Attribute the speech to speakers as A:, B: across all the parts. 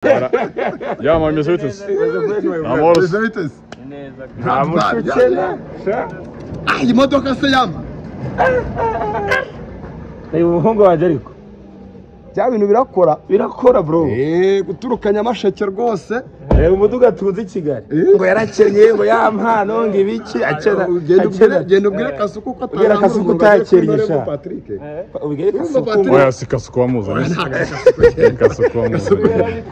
A: Ja, man, wir sollten es.
B: iyi modoka se yama
C: ni umuhungu wanjye ariko
B: bya bintu birakora bro guturuka Nyamasheke rwose
C: reba umuduga tuzi Kigali ngo yarakennye ngo ya mpano ngo ibiki akena
B: genda ubwire Kasuku ko
C: ubwire Kasuku utakenyesha
B: Patrick
C: ubwire Kasuku
A: oya si Kasuku wamuzanye Kasuku wamuzanye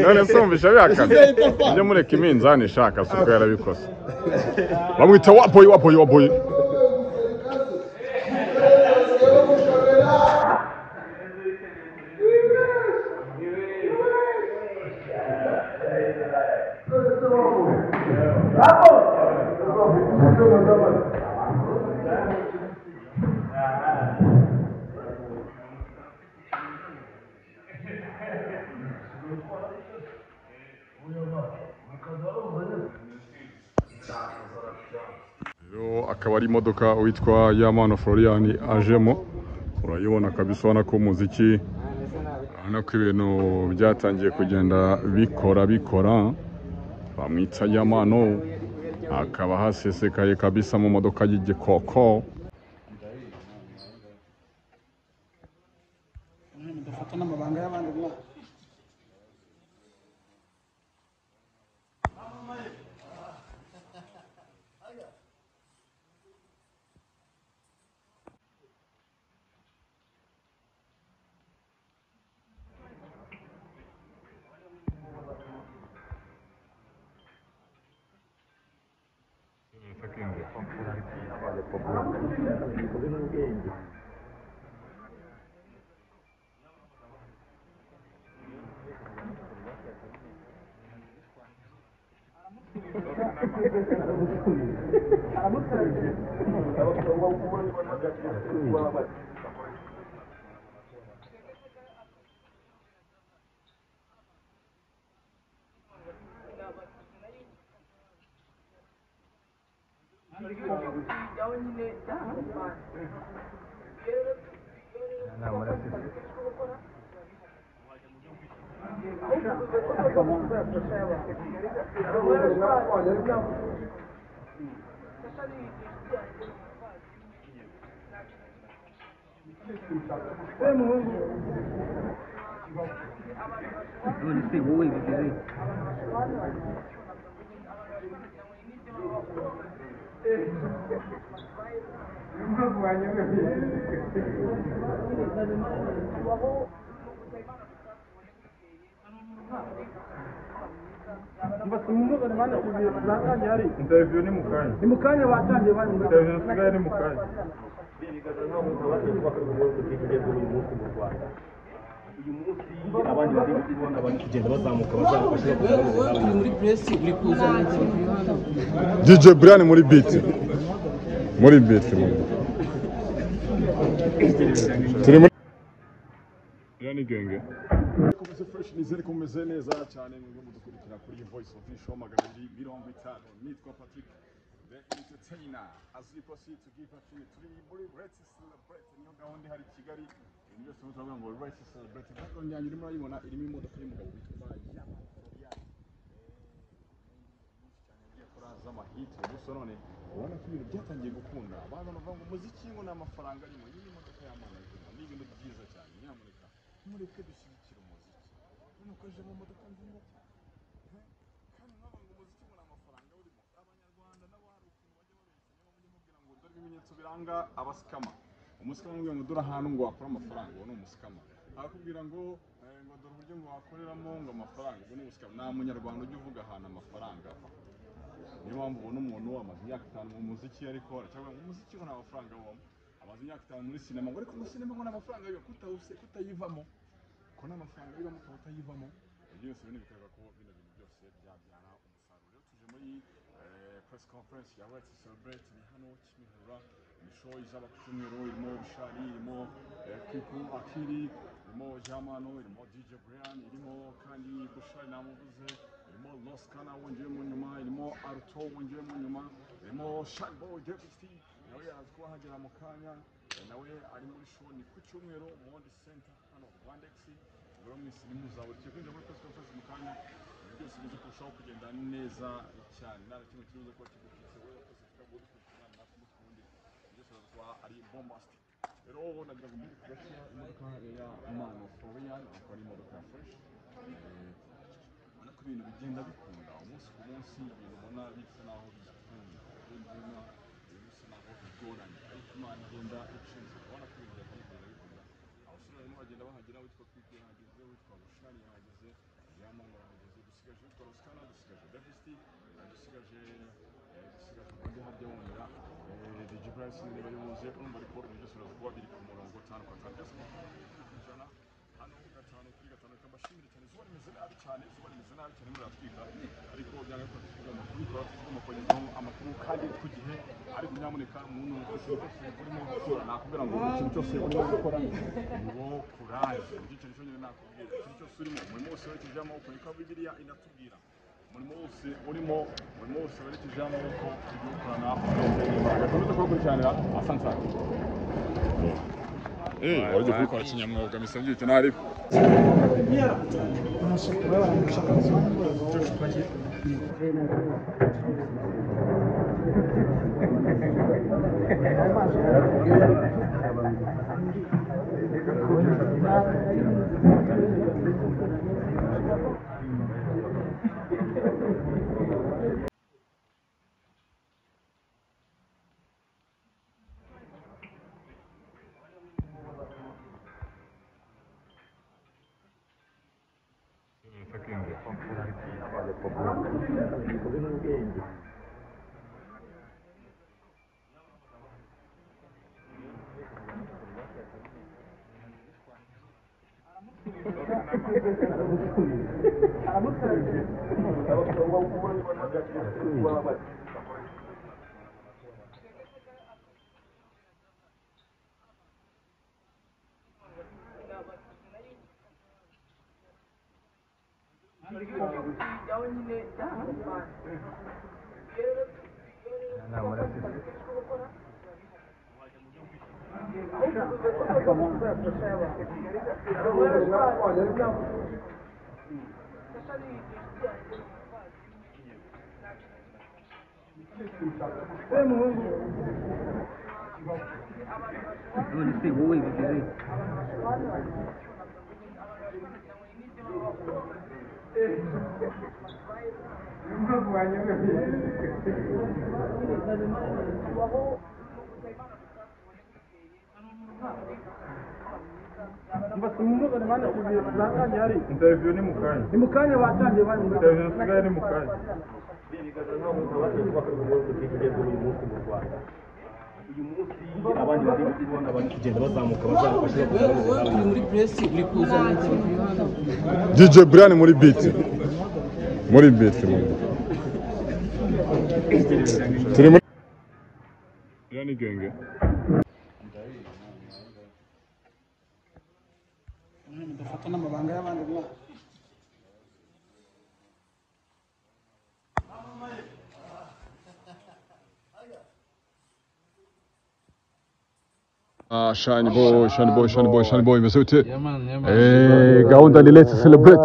A: none somvisha byakane njye mureka iminzani shaka Kasuku yarabikoze bamwita waboy akaba ari imodoka witwa Yamano Florian ajemo urayibona kabisa ubona ko umuziki urabona ko ibintu byatangiye kugenda bikora bamwita Yamano akaba hasesekaye kabisa mu modoka y'igikoko
D: ndafata n'amabanga y'abandi mwa
A: interview ni mukanya
D: watangiye bani
A: interview sigaye ni mukanya
C: abandi bari kubona bari kugenda bazamuka bazabashira muri press uri kuzana interview hano
A: DJ Brian muri beat turi muri yani genge komeze fresh nizere komeze neza cyane ngo mudukurikira kuri Voice of Show magana 250 nitwa Patrick the entertainer as we proceed to give a few turi muri Let's Celebrate niyo gahunda hari Kigali ibyo byose turavuga ngo Let's Celebrate ntabwo nyanyu urimo urayibona irimo imodoka y'umugabo witwa Yamano Florian yakora amahit gusa none ubona ko ibintu byatangiye gukunda abantu bavuga ngo umuziki ngo ni amafaranga arimo iyi modoka y'Yamano ni ibintu byiza cyane nyamuneka mureke dushyigikira umuziki nuko je mu modoka nziza cyane kandi nkavuga ngo umuziki ngo ni amafaranga urimo abanyarwanda nabo hari ukuntu bajya babeshya niba mujye mubwira ngo dore ibimenyetso biranga abasikama umusikama mubwira ngo dore ahantu ngo wakora amafaranga uwo ni umusikama akakubwira ngo dore uburyo ngo wakoreramo ngo amafaranga uwo ni umusikama nta munyarwanda ujya uvuga ahantu amafaranga niyo mpamvu ubona umuntu amaze imyaka 5 mu muziki ariko cyangwa ngo umuziki ngo nta mafaranga abamo amaze imyaka 5 muri sinema ngo ariko muri sinema ngo nta mafaranga yo kutayivamo ko nta mafaranga y'ibamo utayivamo byose bine bikareba ko bino bintu byose byabyara umusaruro tuje muri press conference ya Let's Celebrate ni hano Kimihurura ni show izaba ku cyumweru irimo Bishari irimo Kiku Akiri irimo Yamano irimo DJ Brian irimo kandi Bishari namuvuze irimo Loskana wongeye mu nyuma irimo Arto wongeye mu nyuma irimo Shagbo Deputy nawe yazwa hagera mu kanya nawe ari muri show ni ku cyumweru Monde Center hano Rwandex rero mwisi nimuzaburikiye kwinjira muri Press Conference mu kanya byose bize kurushaho kugenda neza cyane nta kimwe kibuze kuba kigukitse wowe wakoze kikagura kukurana natwe n'ukundi byose birazwa ari bombastic rero nagira ngo mbiri kugashyira imodoka ya Mano Florian akaba ari imodoka ya fresh ubona ko ibintu bigenda bikunda umunsi ku munsi ibintu ubona bisa naho bigikunda ubona bisa naho bigoranye ariko Imana igenda icinze ubona ko ibintu bigenda bikunda abasore barimo bagenda bahagera witwa Pipi yahageze witwa Bushari yahageze Yamana yahageze dusigaje witwa Roskana dusigaje Devesti dusigaje undi harya wongera DJ Bryce niba yuzuye urumva ariko ibyo byose biraza kuba biri ku murongo 5 kwa 5 byose ijana hano 5 kuri 5 ikabashimira cyane zuba rimeze nabi cyane muri Afurika ariko byanga ko tuvuga amakuru ko tugomba kugezaho amakuru kandi ku gihe ariko nyamuneka umuntu wese urimo gukora nakubwira ngo ikintu cyose urimo gukora ngo kuraje igice cyo nyine nakubwira ikintu cyose urimo muri wose werekeje amaboko niko Bibiliya inatubwira muri wose werekeje amaboko ibyo ukorana gakomeza kubakurikiranira asante wajya kubikora kinyamwuga misabye icyo ntari
E: Interview ni mukanya. Ni mukanya batangiye bari. Interview sigaye ni mukanya. Bigaza nka umuntu abandi bakagenda uyu munsi mu Rwanda. Uyu munsi abandi bari kubona abandi kugenda bazamuka bazafasha
C: uri muri press uri kuzana interview hano.
A: DJ Brian muri beat turi muri yani genge
D: mudafata n'amabanga y'abandi mwana
A: Shiny boy mese ute gahunda ni let's celebrate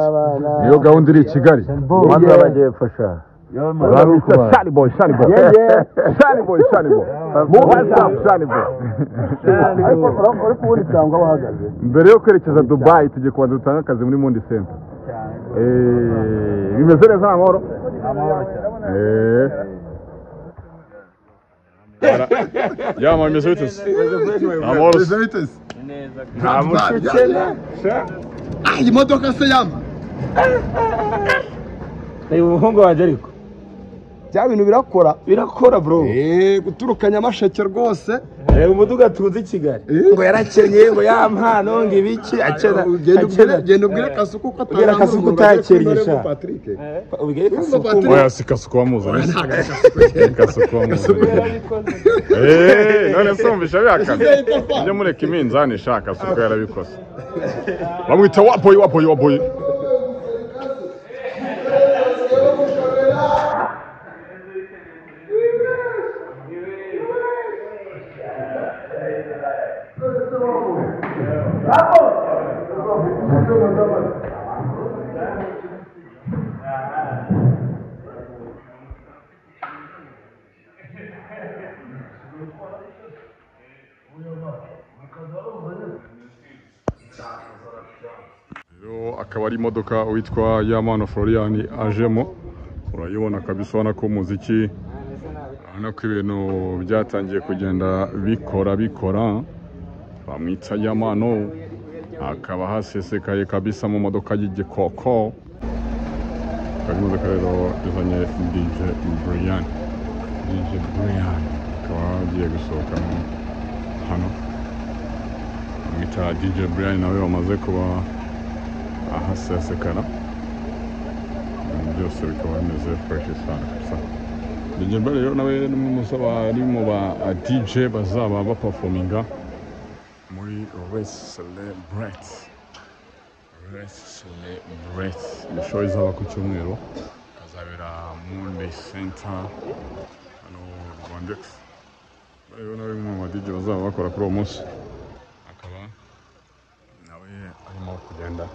A: niyo gahunda iri Kigali
E: Mwana bagiye fasha.
A: Shiny boy mu WhatsApp Shiny boy
E: Uri kubona cyangwa bahagaze.
A: mbere yo kwerekeza Dubai tujye kubanza dutanga akazi muri Mondi Center bimeze neza amahoro yama bimeze bite amahoro
B: nta mushukene iyi modoka se yama
C: umuhungu wanje ariko
B: bya bintu birakora bro guturukanya amasheke rwose
C: umuduga tuzi i Kigali ngo yarakennye ngo ya mpano ngo ibiki akena
B: genda ubwire Kasuku ko
C: ubwire Kasuku utakenyesha ubwire Kasuku
A: oya si Kasuku wamuzanye Kasuku wamuzanye none somvisha byakaze njye mureka iminzani shaka Kasuku yarabikoze bamwita waboy
E: Vamos!
A: akaba ari imodoka witwa Yamano Florian ajemo, urayibona kabisa, ubona ko umuziki urabona ko ibintu byatangiye kugenda bikora, bamwita Yamano, akaba hasesekaye kabisa mu modoka y'igikoko. Kari modoka rero izanye DJ Brian, akaba agiye gusohokamo hano, bamwita DJ Brian, nawe bamaze kuba ahasesekara, byose bikaba bimeze fresh sana kabisa. DJ Brian rero nawe n'umwe mu ba DJ bazaba baperforminga muri Celebrate. Ni show izaba ku cyumweru, kazabera Monday Center hano Rwandex. Rero nawe mu DJ bazaba bakora kuri uwo munsi, akaba nawe arimo kugenda